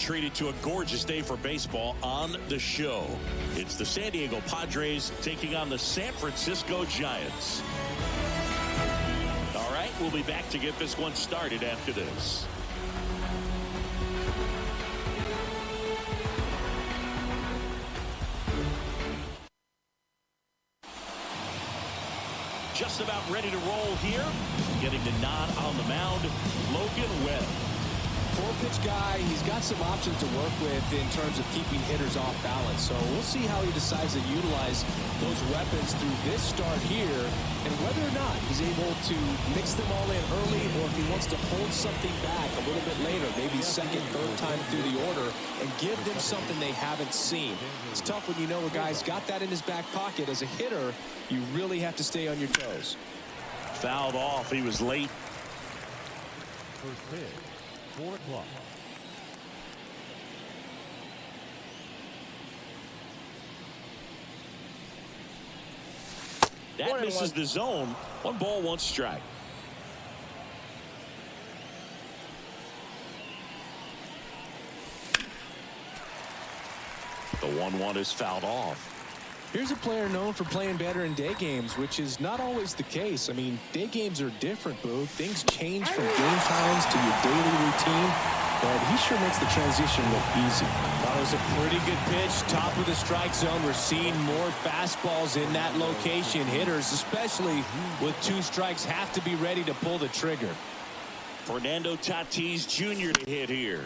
treated to a gorgeous day for baseball on the show. It's the San Diego Padres taking on the San Francisco Giants. All right, we'll be back to get this one started after this. Just about ready to roll here. Getting the nod on the mound, Logan Webb. Four-pitch guy, he's got some options to work with in terms of keeping hitters off balance. So we'll see how he decides to utilize those weapons through this start here and whether or not he's able to mix them all in early or if he wants to hold something back a little bit later, maybe second, third time through the order and give them something they haven't seen. It's tough when you know a guy's got that in his back pocket. As a hitter, you really have to stay on your toes. Fouled off. He was late. First pitch. 4 o'clock. That misses the zone. 1 ball, 1 strike. The 1-1 is fouled off. Here's a player known for playing better in day games, which is not always the case. I mean, day games are different, Boo. Things change from game times to your daily routine, but he sure makes the transition look easy. That was a pretty good pitch, top of the strike zone. We're seeing more fastballs in that location. Hitters, especially with 2 strikes, have to be ready to pull the trigger. Fernando Tatis Jr. to hit here.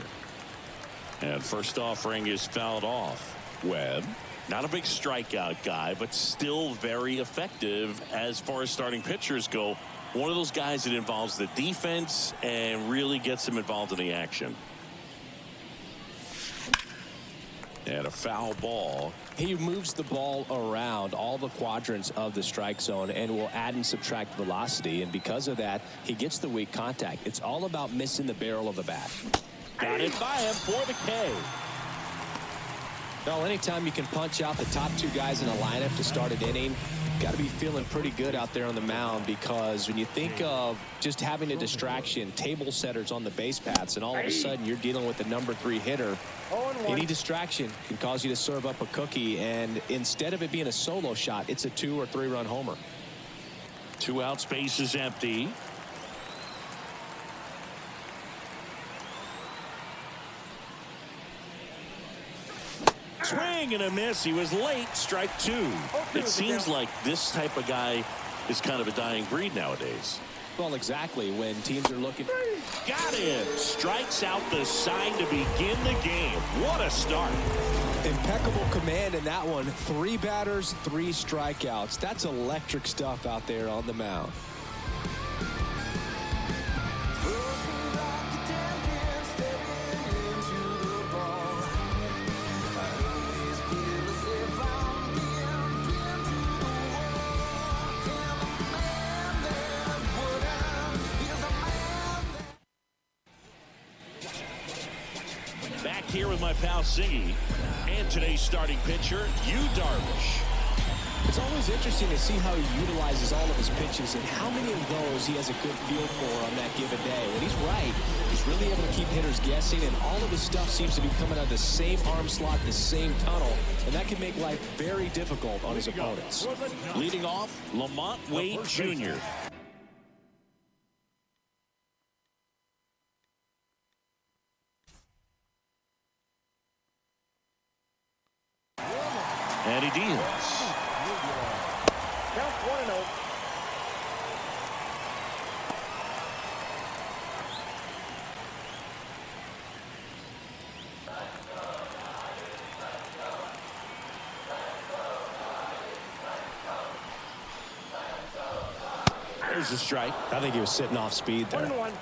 And first offering is fouled off. Webb. Not a big strikeout guy, but still very effective as far as starting pitchers go. One of those guys that involves the defense and really gets them involved in the action. And a foul ball. He moves the ball around all the quadrants of the strike zone and will add and subtract velocity. And because of that, he gets the weak contact. It's all about missing the barrel of the bat. Got it by him for the K. Well, anytime you can punch out the top 2 guys in a lineup to start an inning, got to be feeling pretty good out there on the mound, because when you think of just having a distraction, table setters on the base paths, and all of a sudden you're dealing with the number 3 hitter, any distraction can cause you to serve up a cookie, and instead of it being a solo shot, it's a 2 or 3 run homer. 2 out, space is empty. Swing and a miss. He was late. Strike 2. It seems like this type of guy is kind of a dying breed nowadays. Well, exactly. When teams are looking. Got him. Strikes out the side to begin the game. What a start. Impeccable command in that one. 3 batters, 3 strikeouts. That's electric stuff out there on the mound. Here with my pal Singy and today's starting pitcher, Yu Darvish. It's always interesting to see how he utilizes all of his pitches and how many of those he has a good feel for on that given day. When he's right, he's really able to keep hitters guessing, and all of his stuff seems to be coming out of the same arm slot, the same tunnel, and that can make life very difficult on his opponents. Leading off, Lamont Wade Jr. And he deals. Count 1-0. There's a strike. I think he was sitting off speed there. 1-1.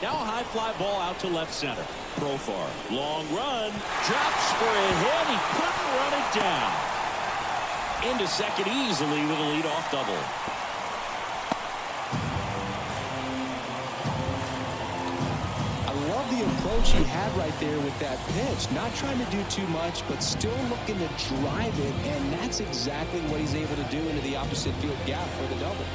Now a high fly ball out to left center. Profar. Long run. Drops for a hit. He couldn't run it down. Into second easily with a leadoff double. I love the approach he had right there with that pitch. Not trying to do too much, but still looking to drive it, and that's exactly what he's able to do into the opposite field gap for the double.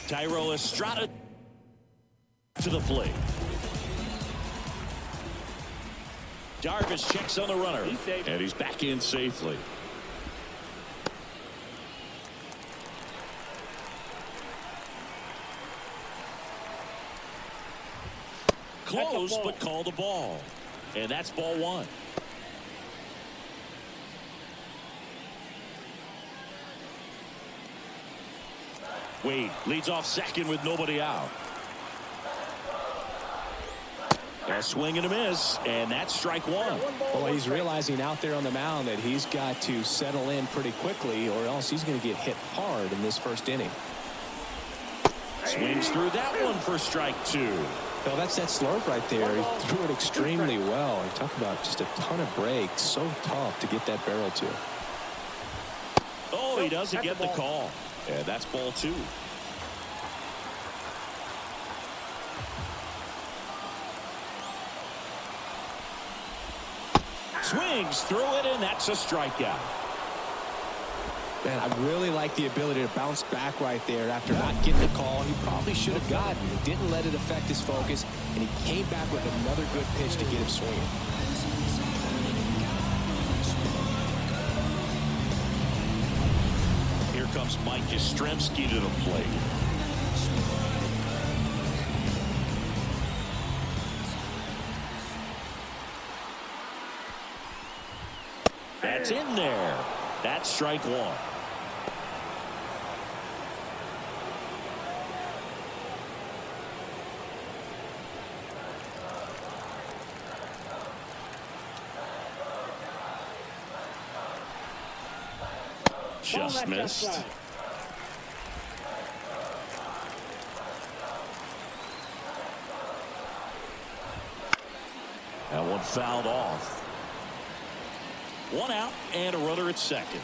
Tyro Estrada to the plate. Darvish checks on the runner, and he's back in safely. Close, but called a ball. And that's ball one. Wade leads off second with nobody out. A swing and a miss, and that's strike one. Well, he's realizing out there on the mound that he's got to settle in pretty quickly, or else he's going to get hit hard in this first inning. Swings through that one for strike two. Well, that's that slurve right there. He threw it extremely well. You talk about just a ton of breaks. So tough to get that barrel to. Oh, he doesn't get the call. And that's ball two. Swings through it, and that's a strikeout. Man, I really like the ability to bounce back right there after not getting the call he probably should have gotten. He didn't let it affect his focus, and he came back with another good pitch to get him swinging. Here comes Mike Yastrzemski to the plate. That's in there. That's strike one. Just missed. That one fouled off. One out and a runner at second.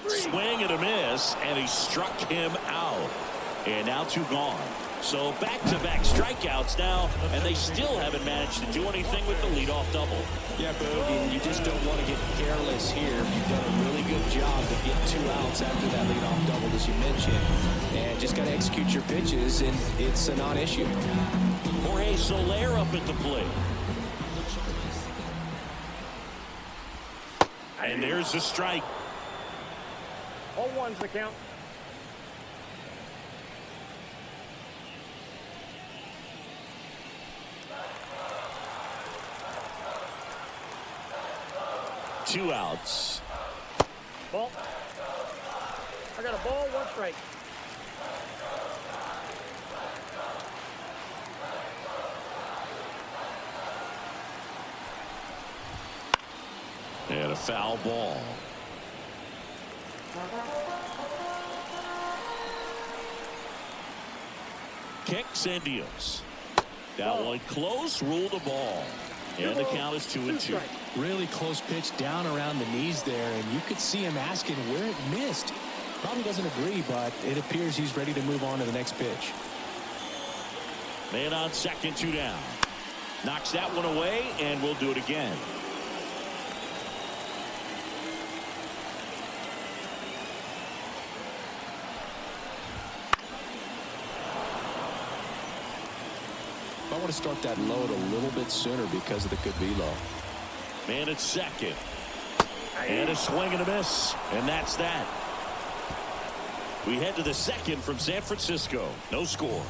Swing and a miss, and he struck him out. And now two gone. So back-to-back strikeouts now, and they still haven't managed to do anything with the leadoff double. Yeah, Boogie, you just don't want to get careless here. You've done a really good job to get 2 outs after that leadoff double, as you mentioned. And just got to execute your pitches, and it's a non-issue. Jorge Soler up at the plate. And there's the strike. 0-1's the count. Two outs. Ball. I got a ball, 1 strike. And a foul ball. Kicks and deals. That one close, ruled the ball. And the count is 2-2. Really close pitch down around the knees there, and you could see him asking where it missed. Probably doesn't agree, but it appears he's ready to move on to the next pitch. Man on second, 2 down. Knocks that one away, and we'll do it again. I want to start that load a little bit sooner because of the good velo. Man at second. And a swing and a miss. And that's that. We head to the second from San Francisco. No score.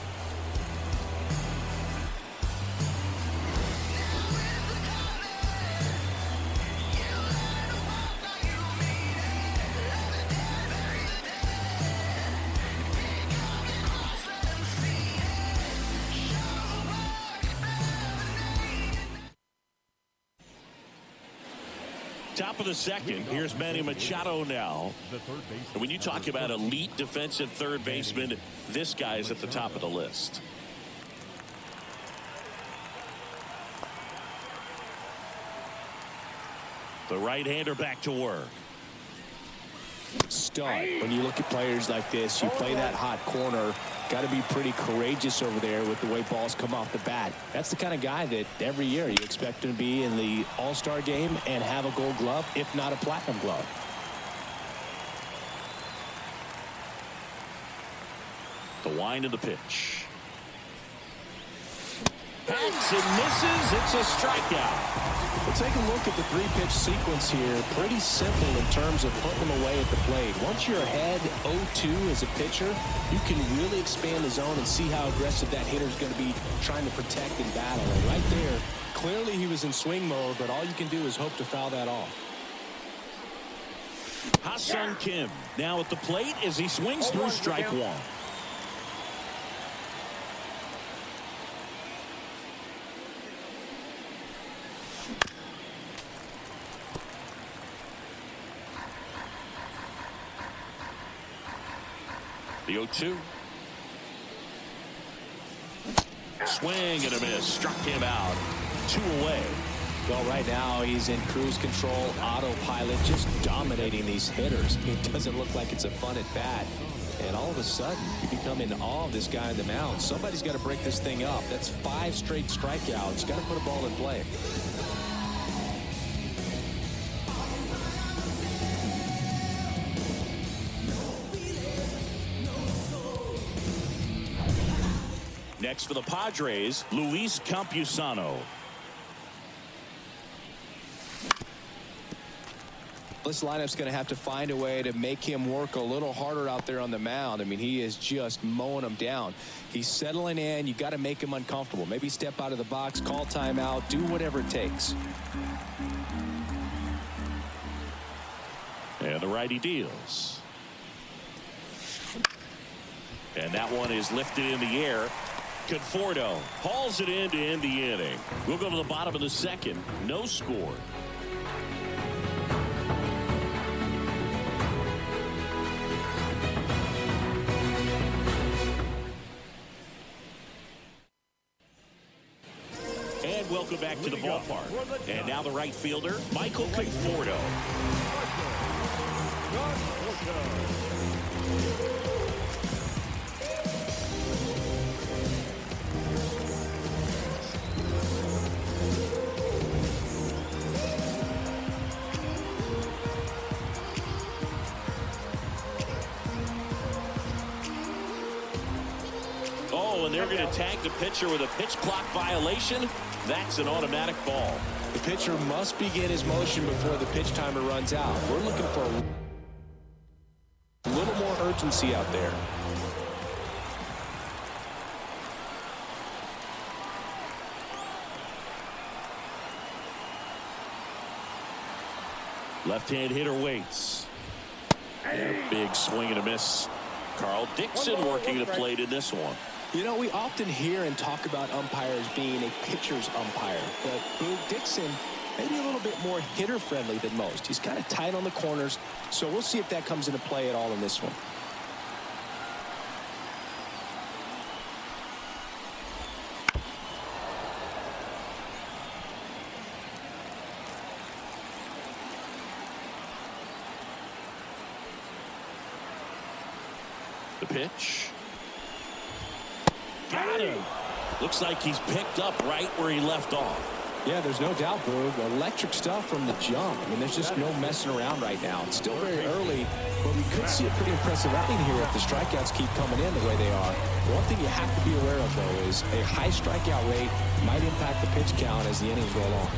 Top of the second. Here's Manny Machado now. And when you talk about elite defensive third baseman, this guy is at the top of the list. The right-hander back to work. Stud. When you look at players like this, you play that hot corner, got to be pretty courageous over there with the way balls come off the bat. That's the kind of guy that every year you expect him to be in the All-Star game and have a Gold Glove, if not a Platinum Glove. The wind of the pitch. Hacks and misses. It's a strikeout. We'll take a look at the three-pitch sequence here. Pretty simple in terms of putting them away at the plate. Once you're ahead 0-2 as a pitcher, you can really expand the zone and see how aggressive that hitter is going to be trying to protect and battle. And right there, clearly he was in swing mode, but all you can do is hope to foul that off. Ha-Sung Kim now at the plate as he swings through strike one. The 0-2. Swing and a miss. Struck him out. 2 away. Well, right now he's in cruise control, autopilot, just dominating these hitters. It doesn't look like it's a fun at bat. And all of a sudden, you become in awe of this guy on the mound. Somebody's got to break this thing up. That's 5 straight strikeouts. Got to put a ball in play. Next for the Padres, Luis Campusano. This lineup's going to have to find a way to make him work a little harder out there on the mound. I mean, he is just mowing them down. He's settling in. You got to make him uncomfortable. Maybe step out of the box, call timeout, do whatever it takes. And the righty deals. And that one is lifted in the air. Conforto hauls it in to end the inning. We'll go to the bottom of the second. No score. And welcome back to the ballpark. And now the right fielder, Michael Conforto. And they're going to tag the pitcher with a pitch clock violation. That's an automatic ball. The pitcher must begin his motion before the pitch timer runs out. We're looking for a little more urgency out there. Left-hand hitter waits. And a big swing and a miss. Carl Dixon working the plate in this one. You know, we often hear and talk about umpires being a pitcher's umpire, but Boog Dixon maybe a little bit more hitter-friendly than most. He's kind of tight on the corners, so we'll see if that comes into play at all in this one. The pitch. Got him. Looks like he's picked up right where he left off. Yeah, there's no doubt, Boog. Electric stuff from the jump. I mean, there's just no messing around right now. It's still very early, but we could see a pretty impressive outing here if the strikeouts keep coming in the way they are. One thing you have to be aware of, though, is a high strikeout rate might impact the pitch count as the innings roll on.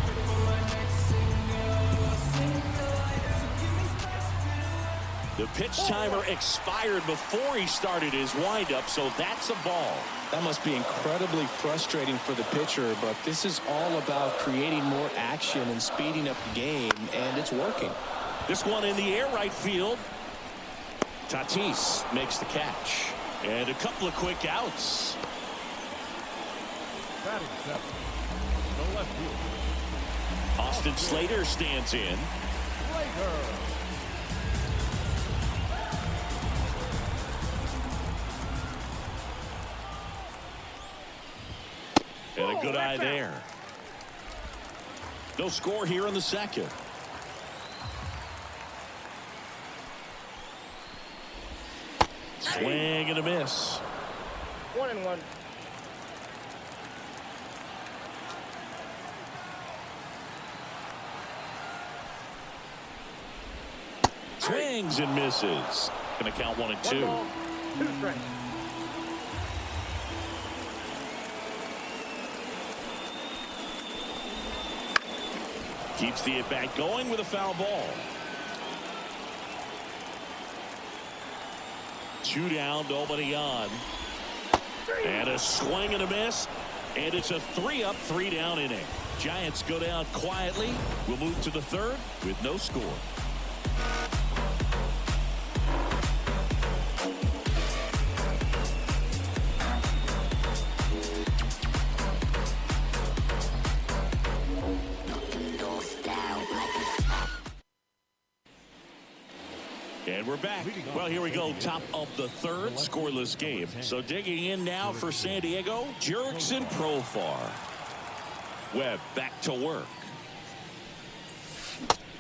The pitch timer expired before he started his windup, so that's a ball. That must be incredibly frustrating for the pitcher, but this is all about creating more action and speeding up the game, and it's working. This one in the air right field. Tatis makes the catch. And a couple of quick outs. Batting seven, the left fielder. Austin Slater stands in. Slater. And a good eye there. No score here in the second. Swing and a miss. 1-1. Swings and misses. Going to count 1-2. 1 ball, 2 strikes. Keeps the at-bat going with a foul ball. 2 down, nobody on. And a swing and a miss. And it's a 3-up, 3-down inning. Giants go down quietly. We'll move to the third with no score. And we're back. Well, here we go. Top of the third, scoreless game. So digging in now for San Diego, Jurickson Profar. Webb back to work.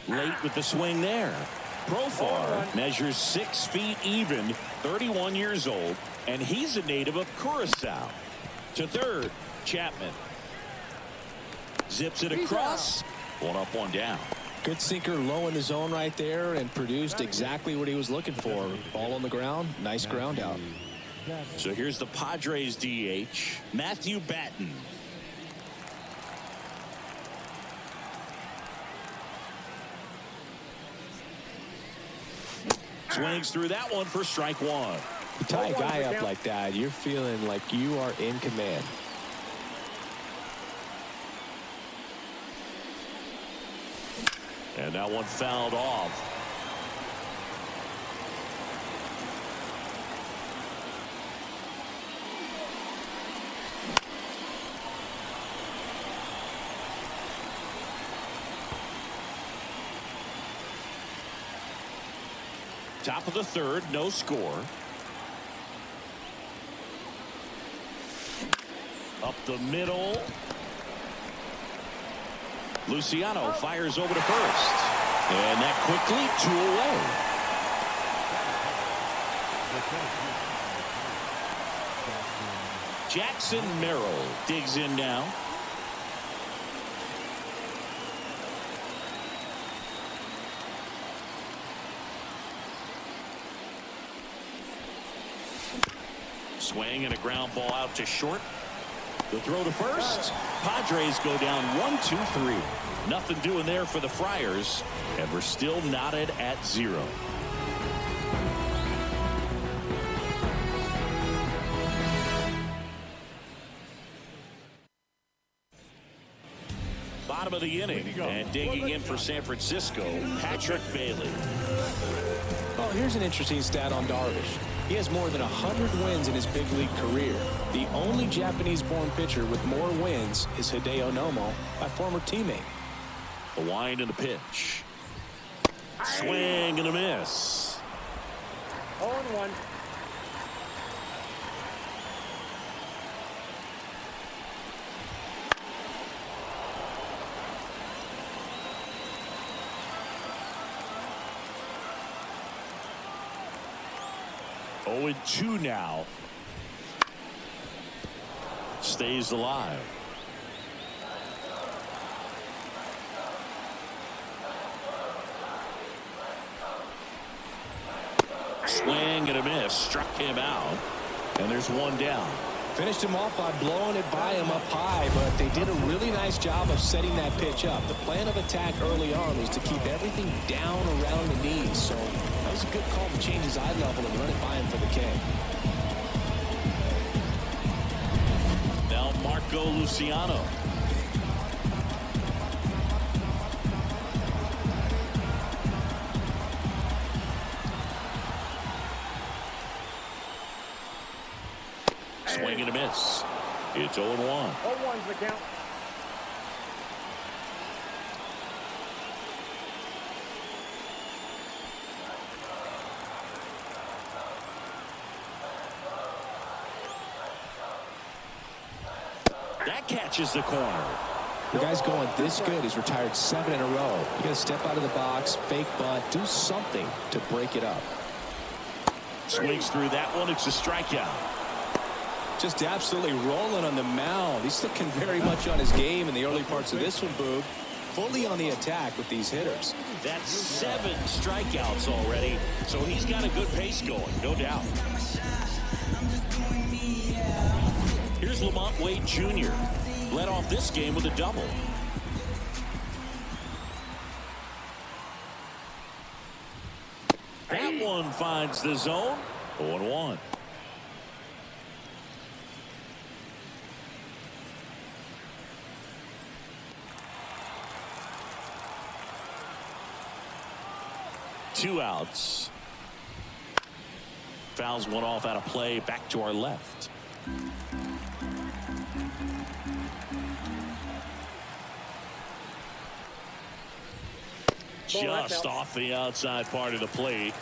Late with the swing there. Profar measures 6 feet even, 31 years old, and he's a native of Curacao. To third, Chapman. Zips it across. 1 up, 1 down. Good sinker low in the zone right there and produced exactly what he was looking for. Ball on the ground. Nice ground out. So here's the Padres DH, Matthew Batten. Swings through that one for strike 1. You tie a guy up like that, you're feeling like you are in command. And that one fouled off. Top of the third, no score. Up the middle. Luciano fires over to first. And that quickly 2 away. Jackson Merrill digs in now. Swing and a ground ball out to short. The throw to first. Padres go down 1-2-3. Nothing doing there for the Friars, and we're still knotted at 0. Bottom of the inning, and digging in for San Francisco, Patrick Bailey. Oh, here's an interesting stat on Darvish. He has more than 100 wins in his big league career. The only Japanese-born pitcher with more wins is Hideo Nomo, my former teammate. The wind and the pitch. Swing and a miss. 0-1. Oh, 2 now. Stays alive. Swing and a miss. Struck him out. And there's 1 down. Finished him off by blowing it by him up high, but they did a really nice job of setting that pitch up. The plan of attack early on was to keep everything down around the knees, so that was a good call to change his eye level and run it by him for the K. Now Marco Luciano. Swing and a miss. It's 0-1. 0-1's the count. That catches the corner. The guy's going this good. He's retired 7 in a row. You got to step out of the box, fake bunt, do something to break it up. Swings through that one. It's a strikeout. Just absolutely rolling on the mound. He's looking very much on his game in the early parts of this one, Boog. Fully on the attack with these hitters. That's 7 strikeouts already, so he's got a good pace going, no doubt. Here's Lamont Wade Jr. Led off this game with a double. That one finds the zone. 0-1. Two outs. Fouls one off out of play. Back to our left. Just off the outside part of the plate.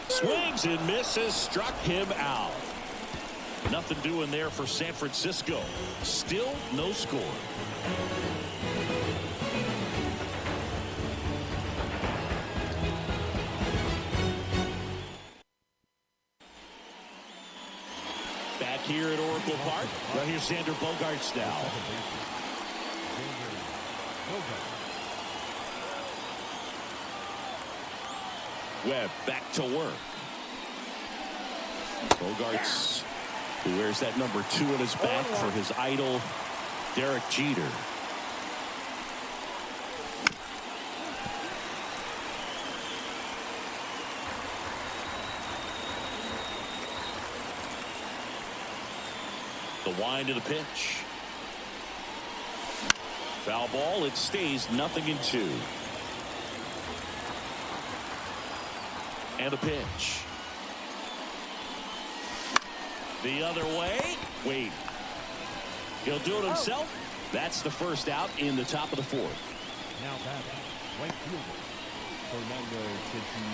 Swings and misses, struck him out. Nothing doing there for San Francisco. Still no score. Back here at Oracle Park. Right here, Xander Bogaerts now. Webb back to work. Bogaerts, who wears that number 2 on his back for his idol, Derek Jeter. The wind of the pitch. Foul ball. It stays 0-2. And a pitch. The other way. Wait. He'll do it himself. That's the first out in the top of the 4th. Now batting, right fielder, Fernando Tatis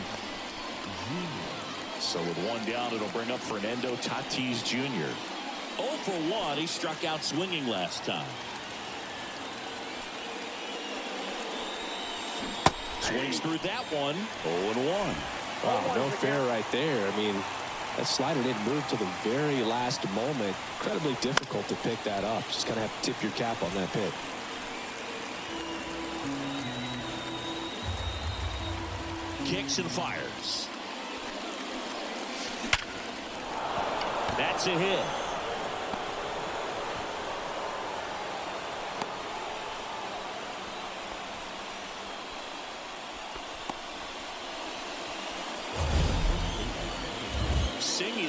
Jr. So with one down, it'll bring up Fernando Tatis Jr. 0 for 1. He struck out swinging last time. Swings through that one. 0-1. Wow, no fair right there. I mean, that slider didn't move to the very last moment. Incredibly difficult to pick that up. Just kind of have to tip your cap on that pitch. Kicks and fires. That's a hit.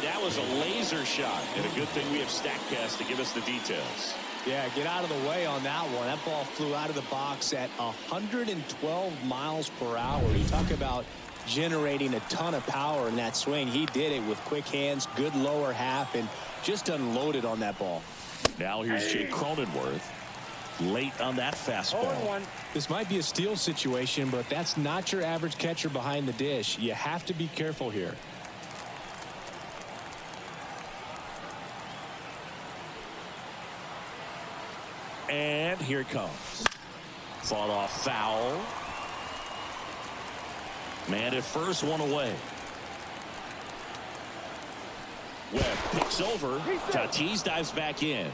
That was a laser shot, and a good thing we have StatCast to give us the details. Yeah, get out of the way on that one. That ball flew out of the box at 112 miles per hour. You talk about generating a ton of power in that swing. He did it with quick hands, good lower half, and just unloaded on that ball. Now here's Jake Cronenworth. Late on that fastball. This might be a steal situation, but that's not your average catcher behind the dish. You have to be careful here. And here it comes. Fought off foul. Man at first, one away. Webb picks over. Tatis dives back in.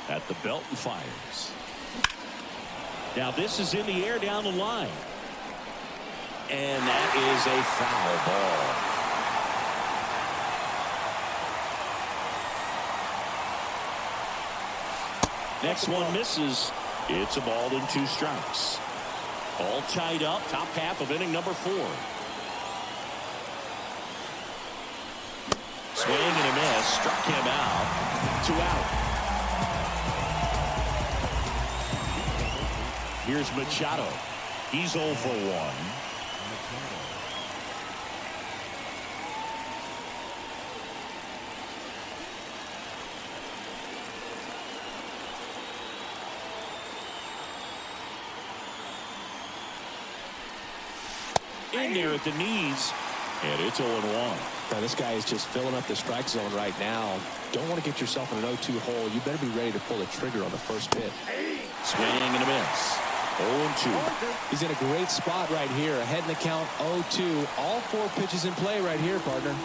At the belt and fires. Now this is in the air down the line. And that is a foul ball. Next one misses. It's a ball and 2 strikes. All tied up. Top half of inning number 4. Swing and a miss. Struck him out. 2 out. Here's Machado. He's 0 for 1. In there at the knees. And it's 0-1. Now, this guy is just filling up the strike zone right now. Don't want to get yourself in an 0-2 hole. You better be ready to pull the trigger on the first pitch. Swing and a miss. 0-2. He's in a great spot right here. Ahead in the count, 0-2. All 4 pitches in play right here, partner.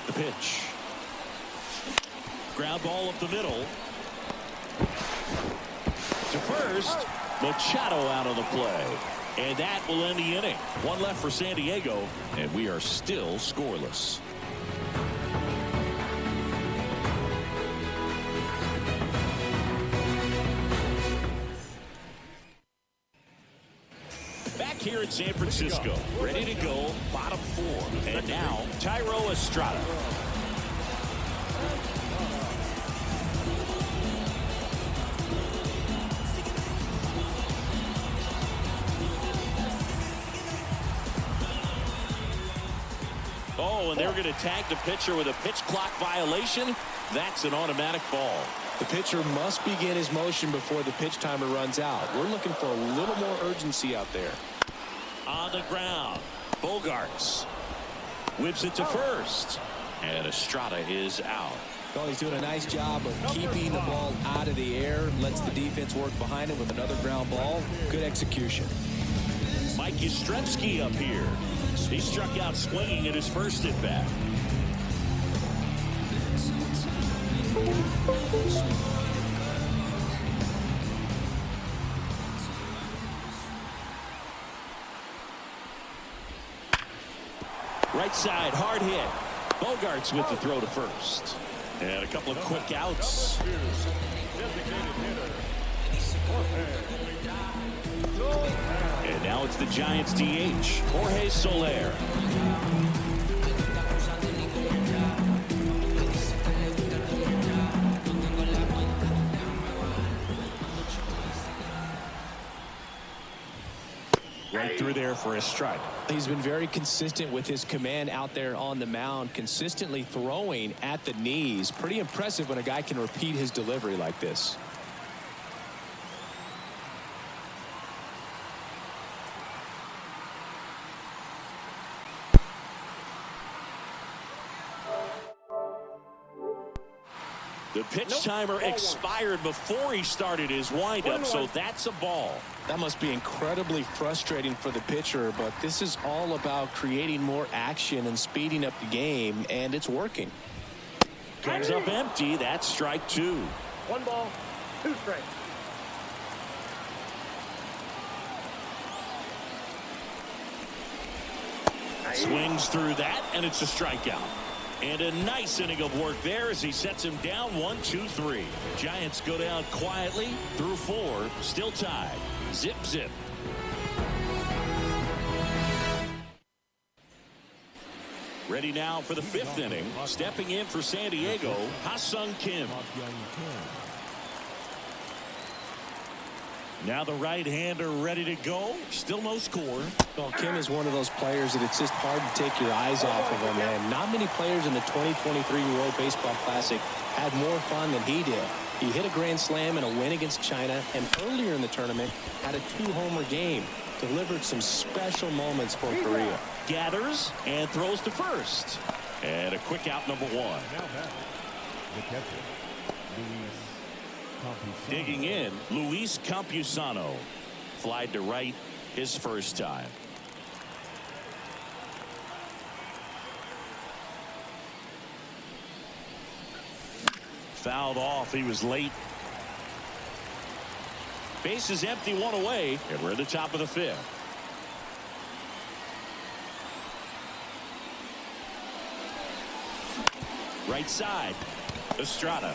The pitch. Ground ball up the middle. To first. Machado out of the play. And that will end the inning. 1 left for San Diego. And we are still scoreless. Back here at San Francisco. Ready to go. Bottom 4. And now Thairo Estrada. Oh, and they're going to tag the pitcher with a pitch clock violation. That's an automatic ball. The pitcher must begin his motion before the pitch timer runs out. We're looking for a little more urgency out there. On the ground, Bogarts whips it to first, and Estrada is out. Well, he's doing a nice job of keeping the ball out of the air. Lets the defense work behind him with another ground ball. Good execution. Mike Yastrzemski up here. He struck out swinging at his first at bat. Right side, hard hit. Bogarts with the throw to first. And a couple of quick outs. And now it's the Giants DH, Jorge Soler. Right through there for a strike. He's been very consistent with his command out there on the mound, consistently throwing at the knees. Pretty impressive when a guy can repeat his delivery like this. The pitch timer expired before he started his windup, so that's a ball. That must be incredibly frustrating for the pitcher, but this is all about creating more action and speeding up the game, and it's working. Comes up empty. That's strike 2. 1 ball, 2 strikes. Swings through that, and it's a strikeout. And a nice inning of work there as he sets him down 1-2-3. Giants go down quietly through 4. Still tied. Zip, zip. Ready now for the 5th inning. Stepping in for San Diego, Ha-Sung Kim. Now the right-hander ready to go. Still no score. Well, Kim is one of those players that it's just hard to take your eyes off of him. And not many players in the 2023 World Baseball Classic had more fun than he did. He hit a grand slam in a win against China, and earlier in the tournament had a 2-homer game. Delivered some special moments for Korea. Gathers and throws to first. And a quick out, number 1. The catcher, Digging in, Luis Campusano. Flied to right his first time. Fouled off. He was late. Base is empty, 1 away, and we're at the top of the 5th. Right side, Estrada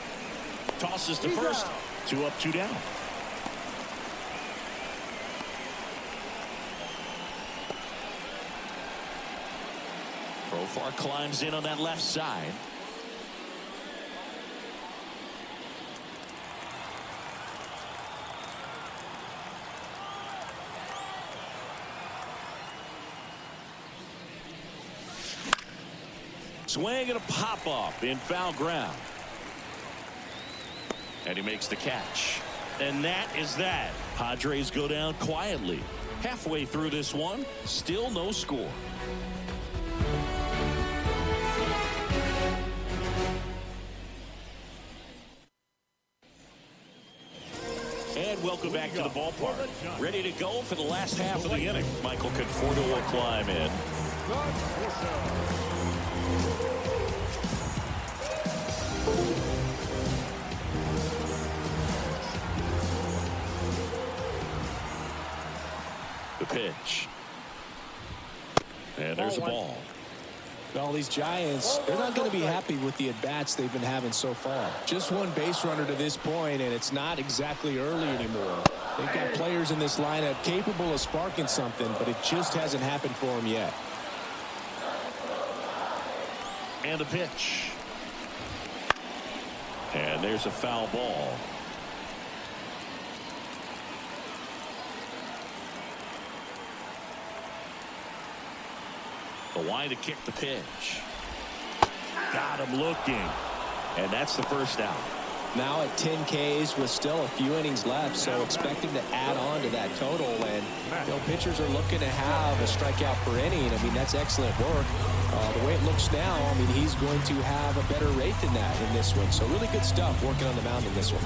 tosses to first. 2 up, 2 down. Profar climbs in on that left side. Swing and a pop-up in foul ground. And he makes the catch. And that is that. Padres go down quietly. Halfway through this one, still no score. And welcome back to the ballpark. Ready to go for the last half of the inning. Michael Conforto will climb in. The pitch. And there's a ball. Well, these Giants, they're not going to be happy with the at-bats they've been having so far. Just one base runner to this point, and it's not exactly early anymore. They've got players in this lineup capable of sparking something, but it just hasn't happened for them yet. And a pitch. And there's a foul ball. The line to kick the pitch. Got him looking. And that's the first out. Now at 10 Ks with still a few innings left, so expecting to add on to that total. And pitchers are looking to have a strikeout per inning. I mean, that's excellent work. The way it looks now, I mean, he's going to have a better rate than that in this one. So really good stuff working on the mound in this one.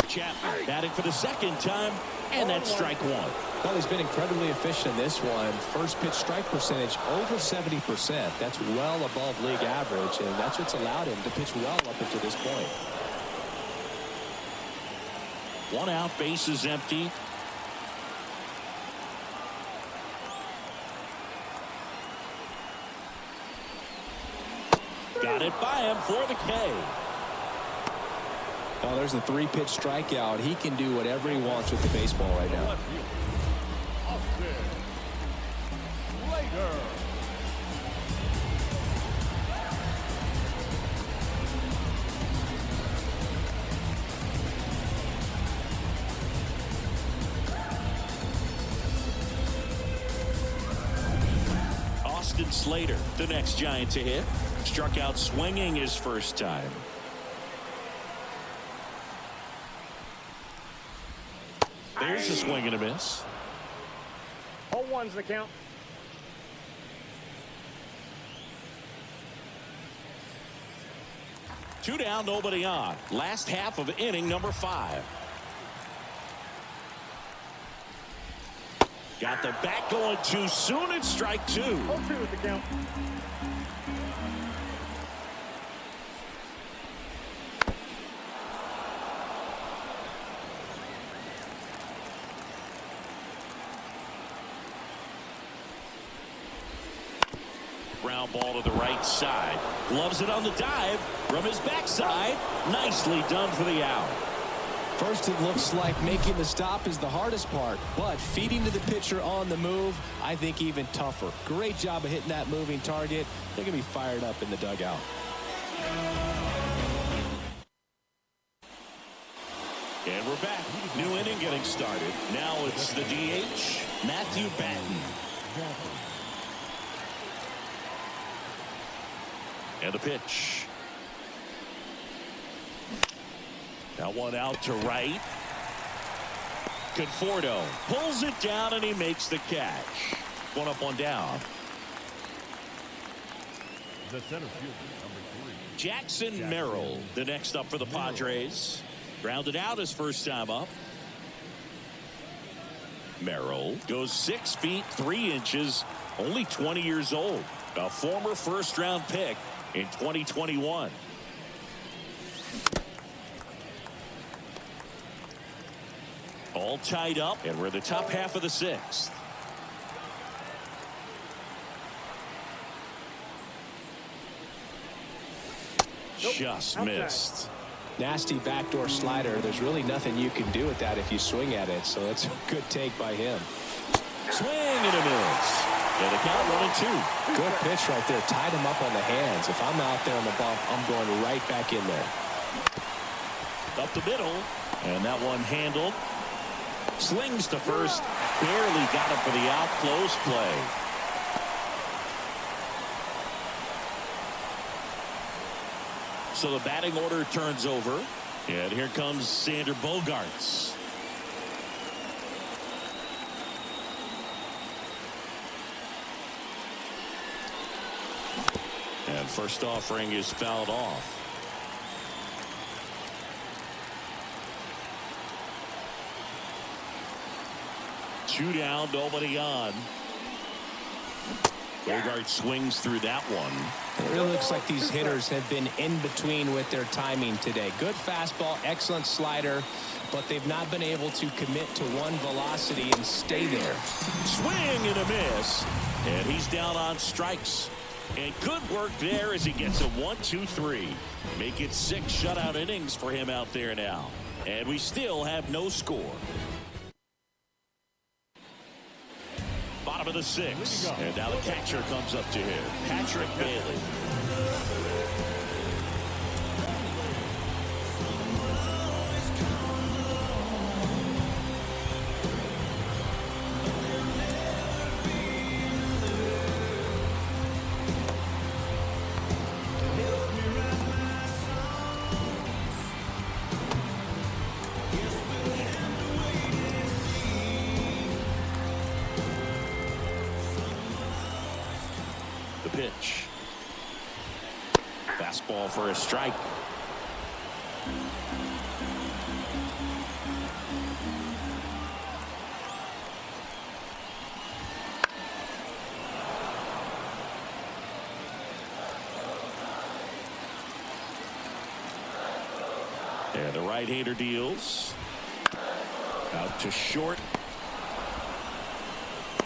Chapman batting for the second time, and that's strike one. Well, he's been incredibly efficient in this one. First pitch strike percentage over 70%. That's well above league average, and that's what's allowed him to pitch well up until this point. One out, base is empty. Got it by him for the K. Oh, there's the 3-pitch strikeout. He can do whatever he wants with the baseball right now. Austin Slater, the next Giant to hit. Struck out swinging his first time. There's a swing and a miss. 0-1's the count. Two down, nobody on. Last half of inning number 5. Got the bat going too soon. It's strike 2. 0-2 is the count. Ground ball to the right side. Gloves it on the dive from his backside. Nicely done for the out. First, it looks like making the stop is the hardest part, but feeding to the pitcher on the move, I think even tougher. Great job of hitting that moving target. They're going to be fired up in the dugout. And we're back. New inning getting started. Now it's the DH, Matthew Batten. And a pitch. Now one out to right. Conforto pulls it down and he makes the catch. One up, one down. The center fielder, number 3. Jackson Merrill, the next up for the Padres. Grounded out his first time up. Merrill goes 6 feet 3 inches, only 20 years old. A former first-round pick in 2021. All tied up, and we're in the top half of the 6th. Just missed. Nasty backdoor slider. There's really nothing you can do with that if you swing at it, so that's a good take by him. Swing and a miss. And the count 1-2. Good pitch right there. Tied him up on the hands. If I'm out there on the bump, I'm going right back in there. Up the middle, and that one handled. Slings to first. Barely got him for the out. Close play. So the batting order turns over. And here comes Sander Bogarts. And first offering is fouled off. Two down, nobody on. Bogart swings through that one. It really looks like these hitters have been in between with their timing today. Good fastball, excellent slider, but they've not been able to commit to one velocity and stay there. Swing and a miss. And he's down on strikes. And good work there as he gets a 1-2-3. Make it 6 shutout innings for him out there now. And we still have no score. Bottom of the 6th. And now the catcher comes up to him. Patrick Bailey. Pitch. Fastball for a strike. And the right-hander deals. Out to short.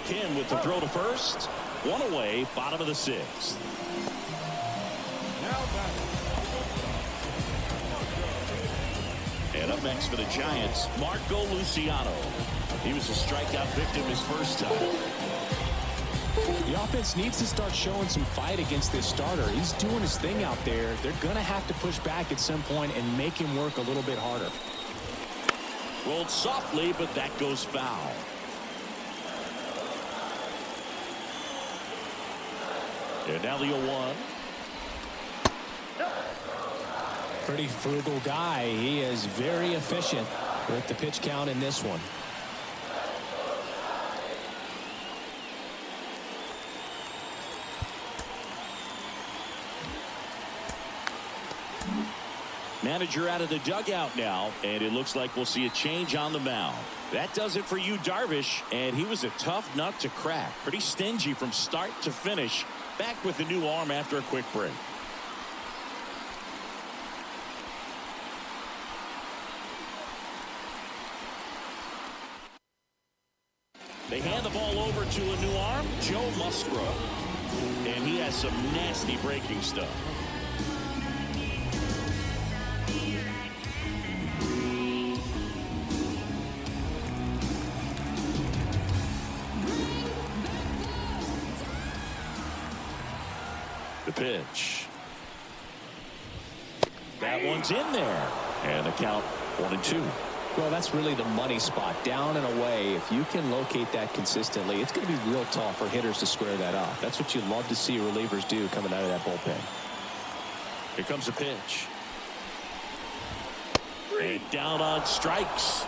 Ken with the throw to first. One away, bottom of the 6th. And up next for the Giants, Marco Luciano. He was a strikeout victim his first time. The offense needs to start showing some fight against this starter. He's doing his thing out there. They're going to have to push back at some point and make him work a little bit harder. Rolled softly, but that goes foul. And now the 0-1. Pretty frugal guy. He is very efficient with the pitch count in this one. Manager out of the dugout now, and it looks like we'll see a change on the mound. That does it for you, Darvish, and he was a tough nut to crack. Pretty stingy from start to finish. Back with the new arm after a quick break. They hand the ball over to a new arm, Joe Musgrove. And he has some nasty breaking stuff. The pitch. That one's in there. And the count 1-2. Well, that's really the money spot. Down and away. If you can locate that consistently, it's going to be real tough for hitters to square that up. That's what you love to see relievers do coming out of that bullpen. Here comes the pitch. And down on strikes.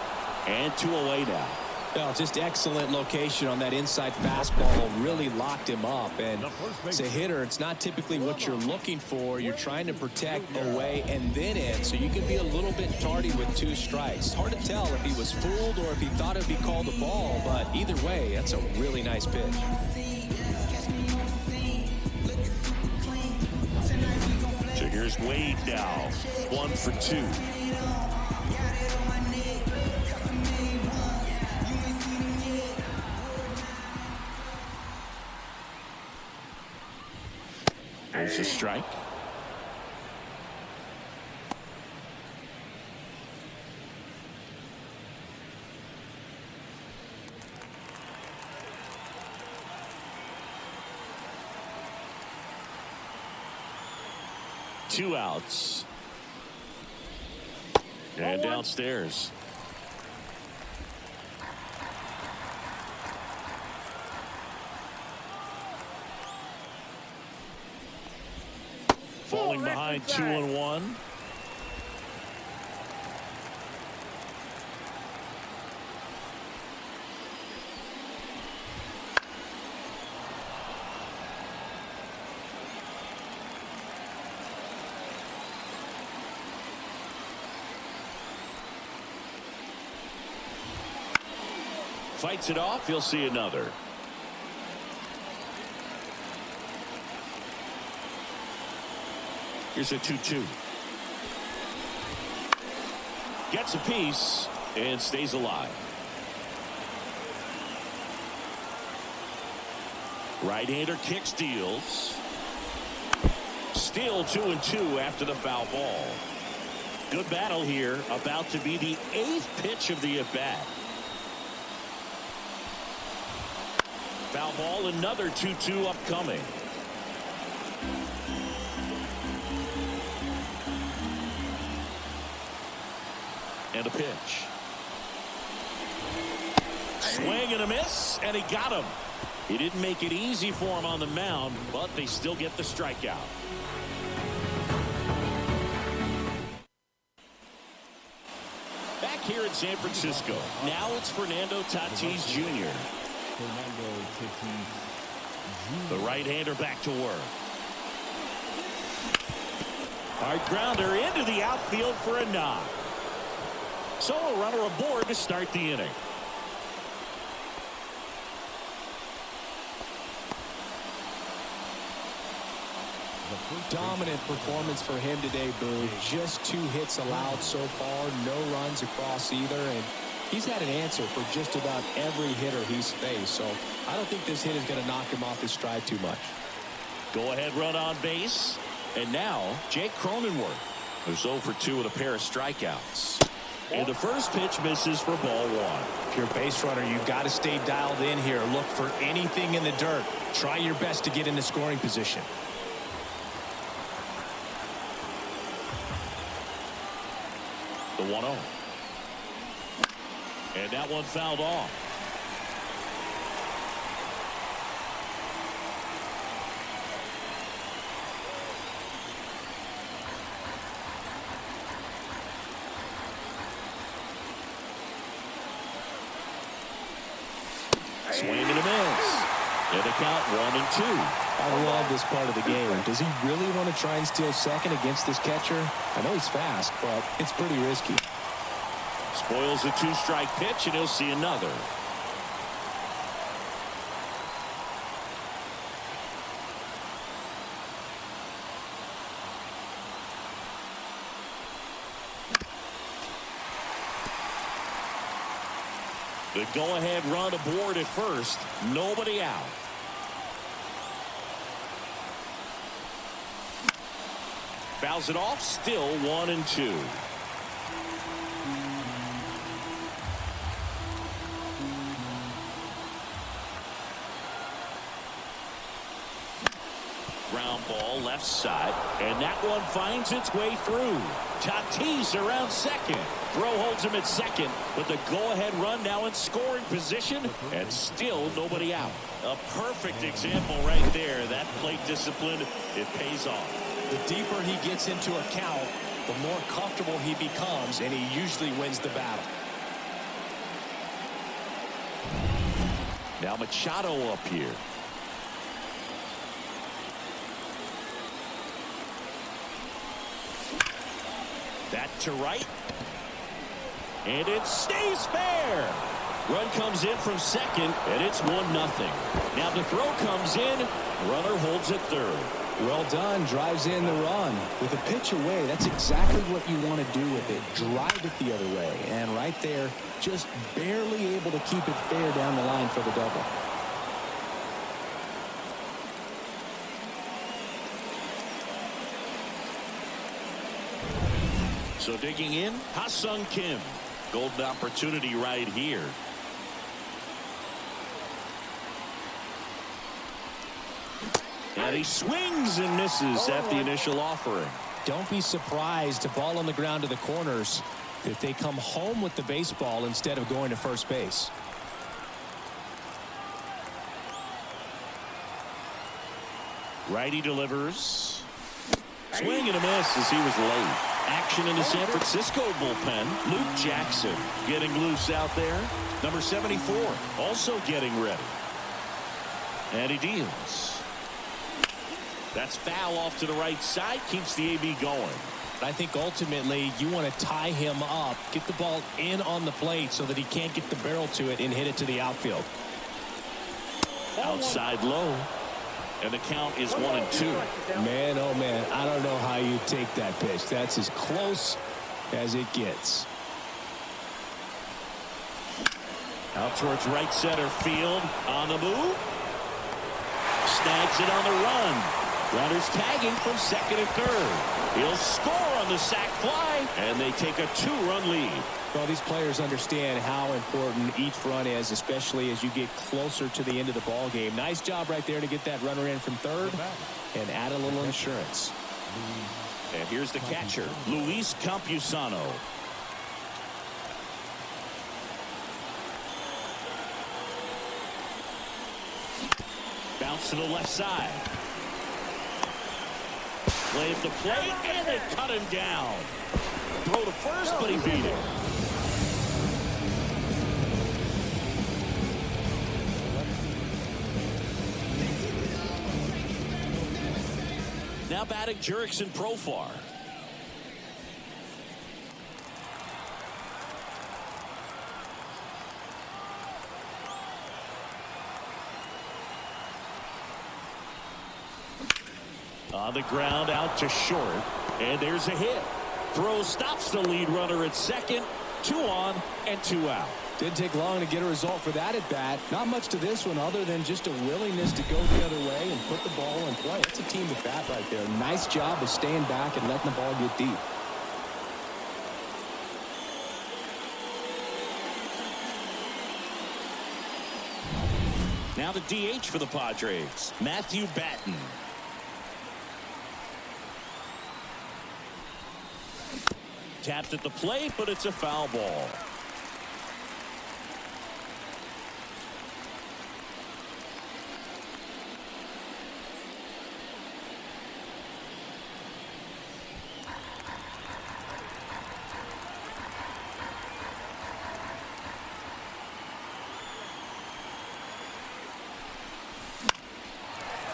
And 2 away now. Well, just excellent location on that inside fastball. Really locked him up. And as a hitter, it's not typically what you're looking for. You're trying to protect away and then in. So you can be a little bit tardy with 2 strikes. Hard to tell if he was fooled or if he thought it'd be called a ball. But either way, that's a really nice pitch. So here's Wade now. 1 for 2. There's a strike. Two outs. And downstairs. Falling behind 2-1. Fights it off. He'll see another. Here's a 2-2. Gets a piece and stays alive. Right-hander kicks, deals. Still 2-2 after the foul ball. Good battle here. About to be the 8th pitch of the at-bat. Foul ball, another 2-2 upcoming. And a pitch. Swing and a miss, and he got him. He didn't make it easy for him on the mound, but they still get the strikeout. Back here in San Francisco, now it's Fernando Tatis Jr. The right-hander back to work. Hard grounder into the outfield for a knock. So a runner aboard to start the inning. Dominant performance for him today, Boo. Just 2 hits allowed so far, no runs across either, and he's had an answer for just about every hitter he's faced, so I don't think this hit is going to knock him off his stride too much. Go ahead run on base. And now Jake Cronenworth, who's 0 for 2 with a pair of strikeouts. And the first pitch misses for ball 1. If you're a base runner, you've got to stay dialed in here. Look for anything in the dirt. Try your best to get into scoring position. The 1-0. And that one fouled off. Swing and a miss. And the count 1-2. I love this part of the game. Does he really want to try and steal second against this catcher? I know he's fast, but it's pretty risky. Spoils a 2-strike pitch, and he'll see another. The go-ahead run aboard at first. Nobody out. Fouls it off. Still 1-2. Ground ball left side, and that one finds its way through. Tatis around second. Throw holds him at second, but the go-ahead run now in scoring position, and still nobody out. A perfect example right there. That plate discipline, it pays off. The deeper he gets into a count, the more comfortable he becomes, and he usually wins the battle. Now Machado up here. That to right. And it stays fair. Run comes in from second, and it's 1-0. Now the throw comes in. Runner holds at third. Well done. Drives in the run. With a pitch away, that's exactly what you want to do with it. Drive it the other way. And right there, just barely able to keep it fair down the line for the double. So digging in, Ha-Sung Kim. Golden opportunity right here. And he swings and misses at the initial offering. Don't be surprised to ball on the ground to the corners if they come home with the baseball instead of going to first base. Righty delivers. Swing and a miss as he was late. Action in the San Francisco bullpen. Luke Jackson getting loose out there. Number 74 also getting ready. And he deals. That's foul off to the right side. Keeps the AB going. I think ultimately you want to tie him up, get the ball in on the plate so that he can't get the barrel to it and hit it to the outfield. Outside low. And the count is 1-2. Man, oh man, I don't know how you take that pitch. That's as close as it gets. Out towards right center field. On the move. Snags it on the run. Runners tagging from second and third. He'll score on the sac fly, and they take a 2-run lead. Well, these players understand how important each run is, especially as you get closer to the end of the ball game. Nice job right there to get that runner in from third and add a little insurance. And here's the catcher, Luis Campusano. Bounce to the left side. Play at the plate, and they cut him down. Throw to first, but he beat it. Now batting Jurickson Profar. On the ground, out to short, and there's a hit. Throw stops the lead runner at second. 2 on and 2 out. Didn't take long to get a result for that at bat. Not much to this one other than just a willingness to go the other way and put the ball in play. It's a team at bat right there. Nice job of staying back and letting the ball get deep. Now the DH for the Padres, Matthew Batten. Tapped at the plate, but it's a foul ball.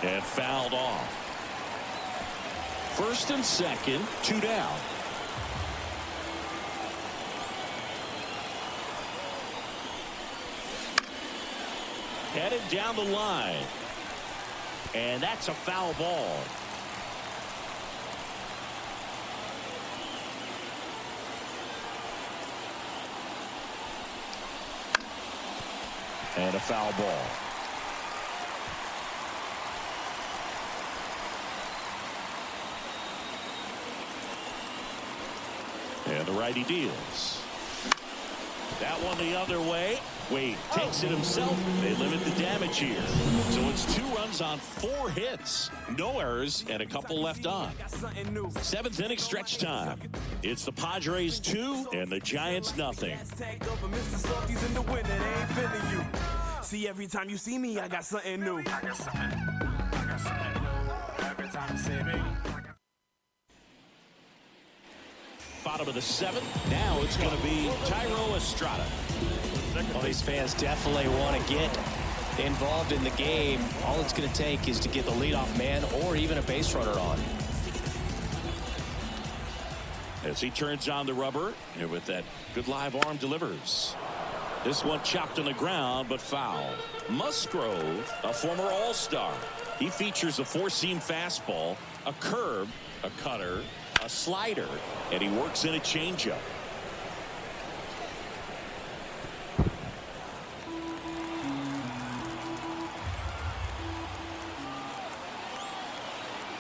And fouled off. First and second, 2 down. Headed down the line. And that's a foul ball. And a foul ball. And the righty deals. That one the other way. Wade takes it himself. They limit the damage here. So it's 2 runs on 4 hits. No errors and a couple left on. 7th inning stretch time. It's the Padres 2 and the Giants nothing. See, every time you see me, I got something new. Bottom of the 7th. Now it's going to be Tyro Estrada. Well, these fans definitely want to get involved in the game. All it's going to take is to get the leadoff man or even a base runner on. As he turns on the rubber, and with that good live arm delivers. This one chopped on the ground, but foul. Musgrove, a former All-Star. He features a 4-seam fastball, a curve, a cutter, a slider, and he works in a changeup.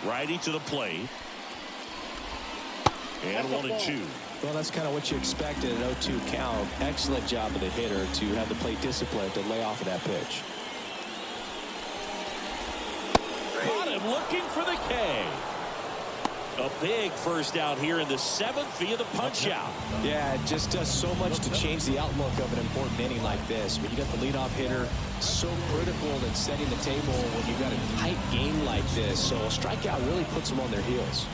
Righty to the plate. And 1-2. Well, that's kind of what you expected, an 0-2 count. Excellent job of the hitter to have the plate discipline to lay off of that pitch. Got him looking for the K. A big first out here in the 7th via the punch out. Yeah, it just does so much to change the outlook of an important inning like this. When you got the leadoff hitter, so critical in setting the table when you got a tight game like this. So a strikeout really puts them on their heels.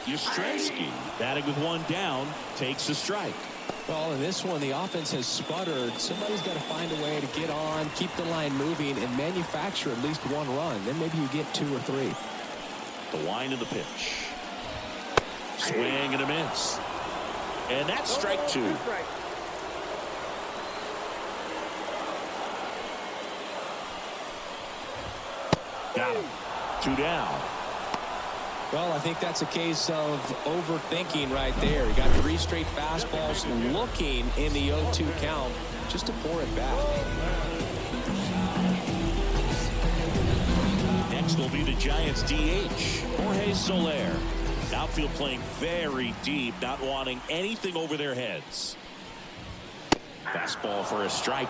Yastrzemski batting with one down takes a strike. Well, in this one, the offense has sputtered. Somebody's got to find a way to get on, keep the line moving, and manufacture at least one run. Then maybe you get 2 or 3. The wind of the pitch. Swing and a miss. And that's strike 2. Got him. 2 down. Well, I think that's a case of overthinking right there. He got 3 straight fastballs looking in the 0-2 count just to pour it back. Next will be the Giants DH, Jorge Soler. Outfield playing very deep, not wanting anything over their heads. Fastball for a strike.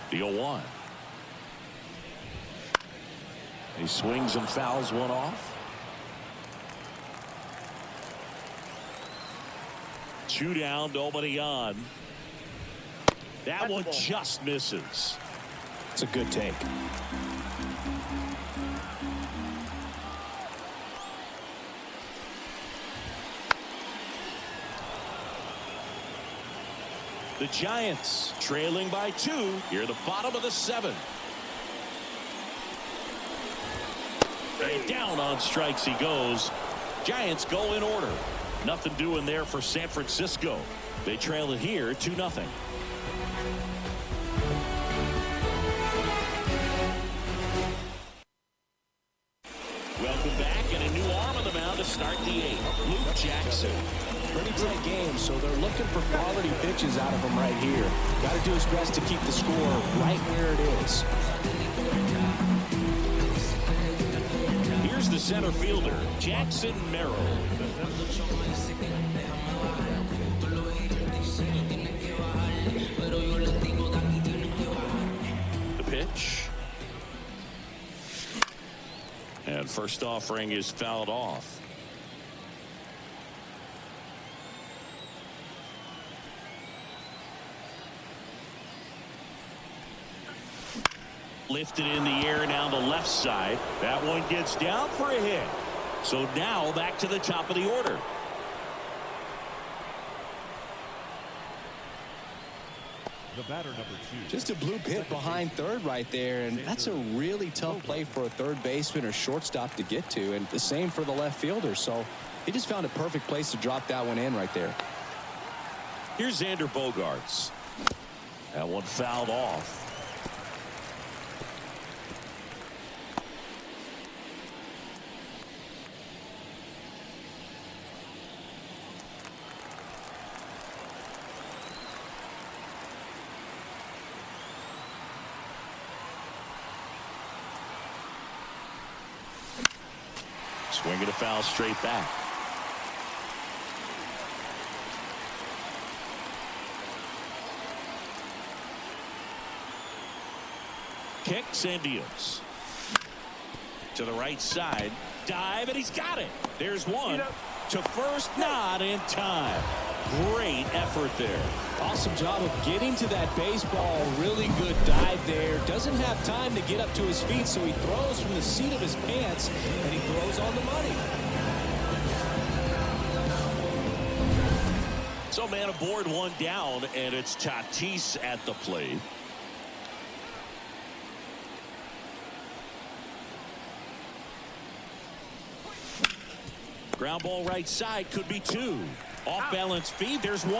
The 0-1. He swings and fouls one off. 2 down, nobody on. That one just misses. It's a good take. The Giants trailing by 2 here, the bottom of the 7th. And down on strikes he goes. Giants go in order. Nothing doing there for San Francisco. They trail it here 2-0. Welcome back, and a new arm on the mound to start the 8th. Luke Jackson. Pretty tight game, so they're looking for quality pitches out of him right here. Got to do his best to keep the score right where it is. Here's the center fielder, Jackson Merrill. The pitch. And first offering is fouled off. Lifted in the air now the left side. That one gets down for a hit. So now back to the top of the order. The batter, number 2. Just a bloop hit behind third right there, and that's a really tough play for a third baseman or shortstop to get to, and the same for the left fielder. So he just found a perfect place to drop that one in right there. Here's Xander Bogaerts. That one fouled off. Swinging a foul straight back. Kicks and deals. To the right side. Dive, and he's got it. There's one. To first, not in time. Great effort there. Awesome job of getting to that baseball. Really good dive there. Doesn't have time to get up to his feet, so he throws from the seat of his pants, and he throws on the money. So man aboard, one down, and it's Tatis at the plate. Ground ball right side, could be 2. Off balance feed, there's 1.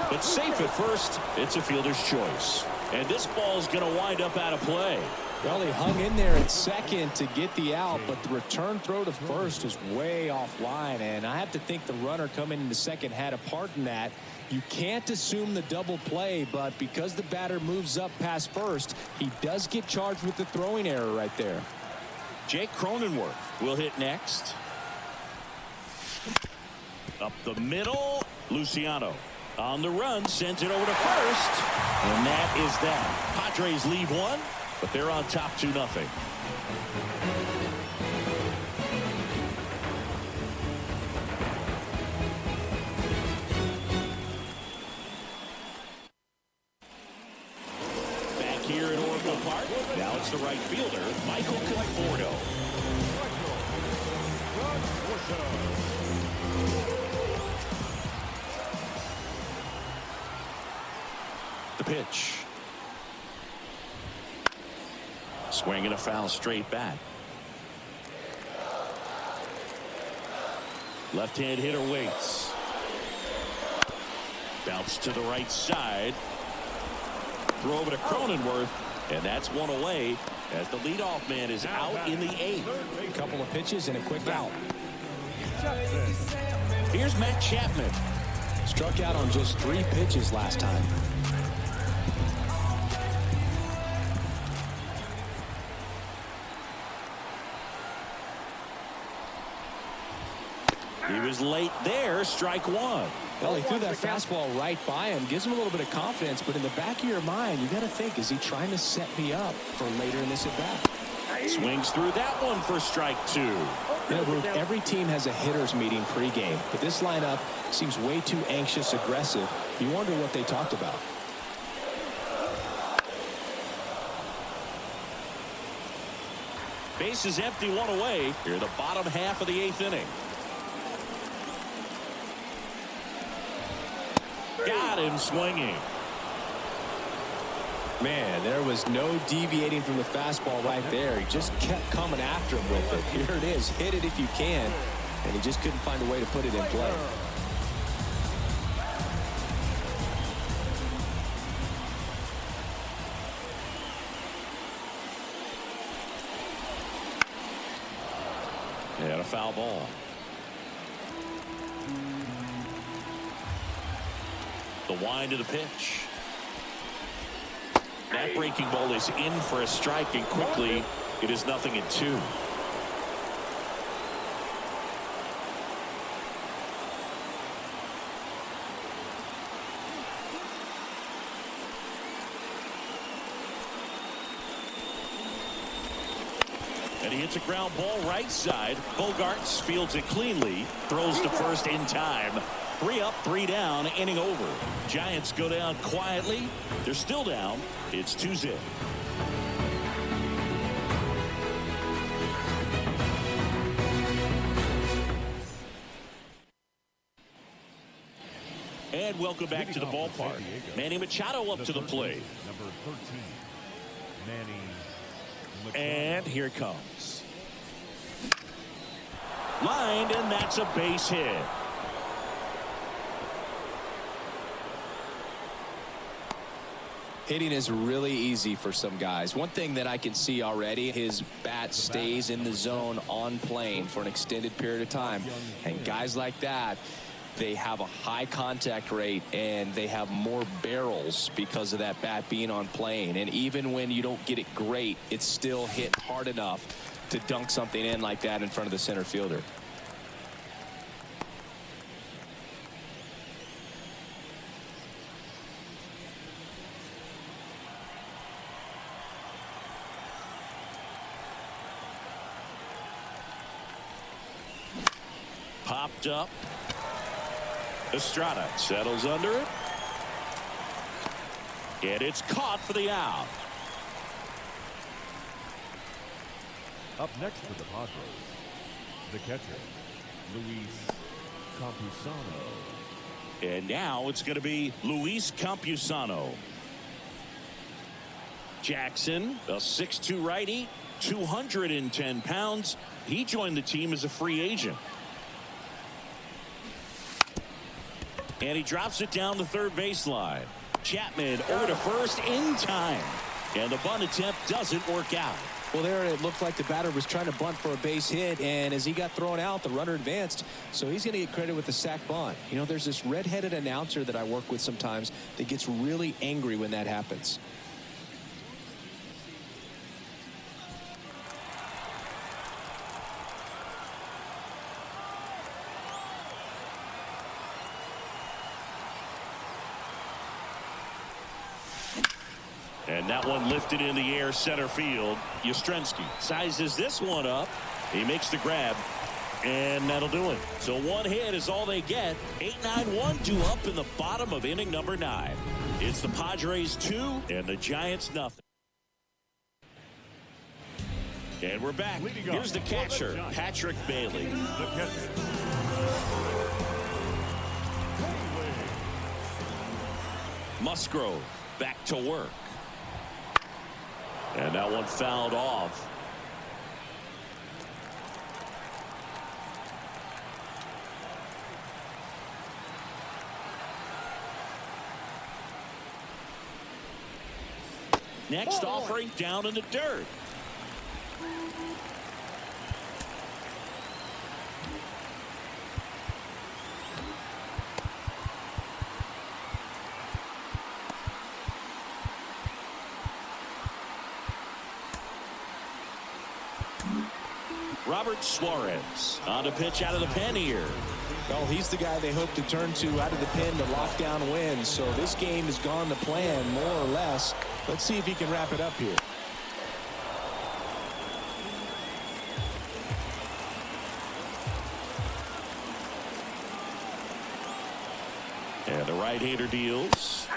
But safe at first, it's a fielder's choice. And this ball's going to wind up out of play. Well, he hung in there at second to get the out, but the return throw to first was way offline, and I have to think the runner coming into second had a part in that. You can't assume the double play, but because the batter moves up past first, he does get charged with the throwing error right there. Jake Cronenworth will hit next. Up the middle, Luciano on the run, sends it over to first, and that is that. Padres leave 1, but they're on top 2-0. Now it's the right fielder, Michael Conforto. The pitch. Swinging a foul straight back. Left-hand hitter waits. Bounce to the right side. Throw over to Cronenworth, and that's one away as the leadoff man is out in the 8th. A couple of pitches and a quick out. Here's Matt Chapman. Struck out on just 3 pitches last time. He was late there, strike 1. Well, he threw that fastball right by him, gives him a little bit of confidence, but in the back of your mind, you got to think, is he trying to set me up for later in this at-bat? Swings through that one for strike 2. Every team has a hitters meeting pregame, but this lineup seems way too anxious, aggressive. You wonder what they talked about. Base is empty, 1 away. Here in the bottom half of the 8th inning. Got him swinging. Man, there was no deviating from the fastball right there. He just kept coming after him with it. Here it is. Hit it if you can. And he just couldn't find a way to put it in play. And a foul ball. The wind of the pitch. That breaking ball is in for a strike, and quickly it is 0-2. And he hits a ground ball right side. Bogarts fields it cleanly, throws to first in time. 3 up, 3 down, inning over. Giants go down quietly. They're still down. It's 2-0. And welcome back to the ballpark. Manny Machado up to the plate. Number 13, Manny Machado. And here it comes. Lined, and that's a base hit. Hitting is really easy for some guys. One thing that I can see already, his bat stays in the zone on plane for an extended period of time. And guys like that, they have a high contact rate and they have more barrels because of that bat being on plane. And even when you don't get it great, it's still hit hard enough to dunk something in like that in front of the center fielder. Popped up. Estrada settles under it. And it's caught for the out. Up next for the Padres, the catcher, Luis Campusano. And now it's going to be Luis Campusano. Jackson, a 6'2" righty, 210 pounds. He joined the team as a free agent. And he drops it down the third baseline. Chapman over to first in time. And the bunt attempt doesn't work out. Well, there it looked like the batter was trying to bunt for a base hit, and as he got thrown out, the runner advanced, so he's going to get credit with the sac bunt. You know, there's this red-headed announcer that I work with sometimes that gets really angry when that happens. And that one lifted in the air center field. Yastrzemski sizes this one up. He makes the grab. And that'll do it. So one hit is all they get. 8-9-1 due up in the bottom of inning number 9. It's the Padres 2 and the Giants nothing. And we're back. Here's the catcher, Patrick Bailey. The catcher. Musgrove back to work. And that one fouled off. Next offering down in the dirt. Robert Suarez on the pitch out of the pen here. Well, he's the guy they hope to turn to out of the pen to lock down wins. So this game has gone to plan, more or less. Let's see if he can wrap it up here. And the right-hander deals.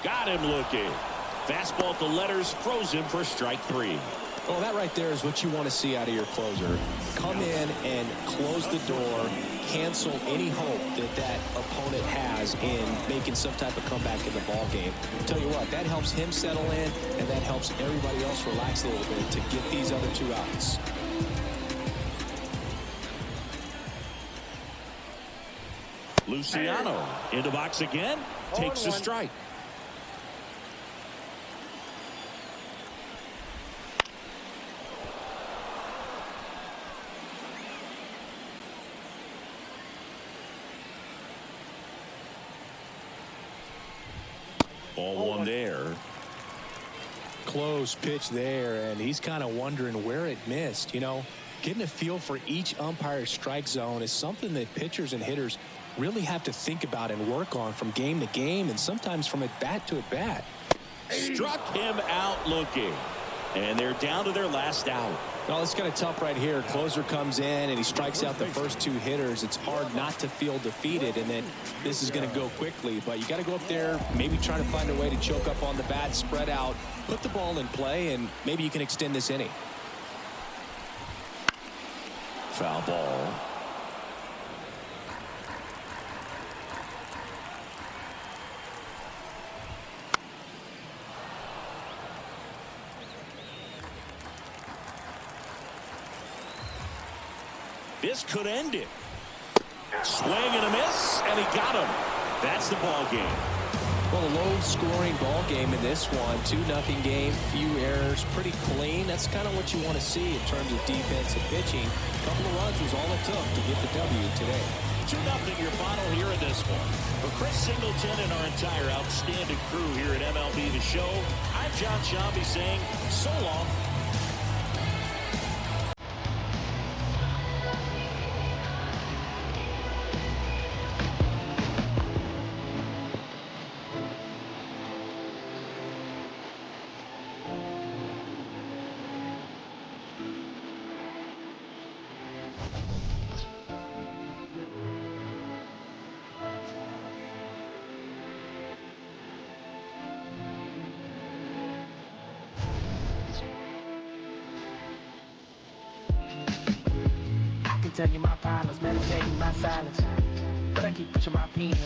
Got him looking. Fastball at the letters, froze him for strike 3. Well, that right there is what you want to see out of your closer. Come in and close the door, cancel any hope that that opponent has in making some type of comeback in the ball game. Tell you what, that helps him settle in, and that helps everybody else relax a little bit to get these other 2 outs. Luciano in the box again, takes a strike. Ball 1 there. Close pitch there, and he's kind of wondering where it missed. You know, getting a feel for each umpire's strike zone is something that pitchers and hitters really have to think about and work on from game to game, and sometimes from at bat to at bat. Struck him out looking, and they're down to their last out. Well, it's kind of tough right here. Closer comes in and he strikes out the first 2 hitters. It's hard not to feel defeated, and then this is going to go quickly. But you got to go up there, maybe try to find a way to choke up on the bat, spread out, put the ball in play, and maybe you can extend this inning. Foul ball. This could end it. Swing and a miss, and he got him. That's the ball game. Well, a low-scoring ball game in this one. 2-0 game, few errors, pretty clean. That's kind of what you want to see in terms of defense and pitching. A couple of runs was all it took to get the W today. 2-0 your final here in this one. For Chris Singleton and our entire outstanding crew here at MLB The Show, I'm John Shambi saying so long. Tell you my problems, meditating my silence, but I keep pushing my pen.